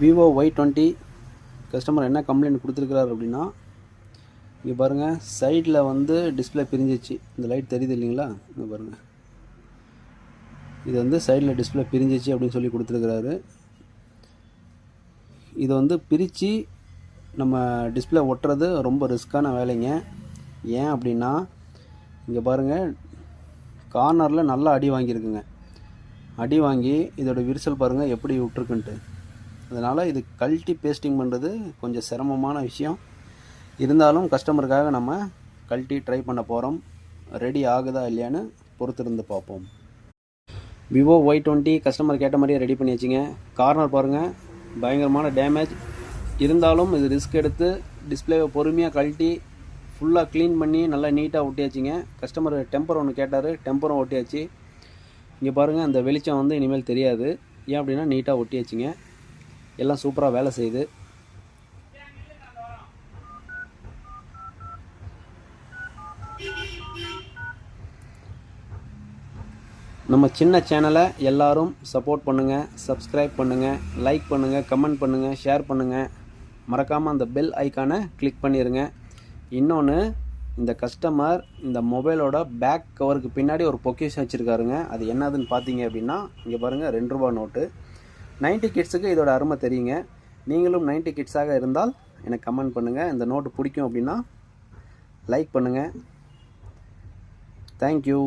Vivo Y20 customer என்ன complaint கொடுத்துருக்கிறார் அப்படின்னா, இங்கே பாருங்கள், சைடில் வந்து டிஸ்பிளே பிரிஞ்சிச்சு. இந்த லைட் தெரியுது இல்லைங்களா, இங்கே பாருங்கள், இது வந்து சைடில் டிஸ்பிளே பிரிஞ்சிச்சு அப்படின்னு சொல்லி கொடுத்துருக்கிறாரு. இதை வந்து பிரித்து நம்ம டிஸ்பிளே ஒட்டுறது ரொம்ப ரிஸ்க்கான வேலைங்க. ஏன் அப்படின்னா, இங்கே பாருங்கள், கார்னரில் நல்லா அடி வாங்கியிருக்குங்க. அடி வாங்கி இதோட விரிசல் பாருங்கள் எப்படி விட்டுருக்குன்ட்டு. அதனால் இது கழட்டி பேஸ்டிங் பண்ணுறது கொஞ்சம் சிரமமான விஷயம். இருந்தாலும் கஸ்டமருக்காக நம்ம கழட்டி ட்ரை பண்ண போகிறோம். ரெடி ஆகுதா இல்லையான்னு பொறுத்திருந்து பார்ப்போம். விவோ Y20 கஸ்டமர் கேட்ட மாதிரியே ரெடி பண்ணி வச்சுங்க. கார்னர் பாருங்கள், பயங்கரமான டேமேஜ். இருந்தாலும் இது ரிஸ்க் எடுத்து டிஸ்பிளேவை பொறுமையாக கழட்டி ஃபுல்லாக க்ளீன் பண்ணி நல்லா நீட்டாக ஒட்டியாச்சுங்க. கஸ்டமர் டெம்பர் ஒன்று கேட்டார், டெம்பரும் ஒட்டியாச்சு. இங்கே பாருங்கள், அந்த வெளிச்சம் வந்து இனிமேல் தெரியாது. ஏன் அப்படின்னா நீட்டாக ஒட்டியாச்சுங்க. எல்லாம் சூப்பராக வேலை செய்யுது. நம்ம சின்ன சேனலை எல்லாரும் சப்போர்ட் பண்ணுங்கள், சப்ஸ்கிரைப் பண்ணுங்கள், லைக் பண்ணுங்கள், கமெண்ட் பண்ணுங்கள், ஷேர் பண்ணுங்கள். மறக்காமல் அந்த பெல் ஐக்கானை கிளிக் பண்ணிடுங்க. இன்னொன்று, இந்த கஸ்டமர் இந்த மொபைலோட பேக் கவருக்கு பின்னாடி ஒரு பொக்கேஷன் வச்சுருக்காருங்க. அது என்னதுன்னு பார்த்தீங்க அப்படின்னா, இங்கே பாருங்கள், 2 ரூபா நோட்டு. 90 கிட்ஸுக்கு இதோட அருமை தெரியுங்க. நீங்களும் 90 கிட்ஸாக இருந்தால் எனக்கு கமெண்ட் பண்ணுங்கள். இந்த நோட்டு பிடிக்கும் அப்படின்னா லைக் பண்ணுங்கள். தேங்க்யூ.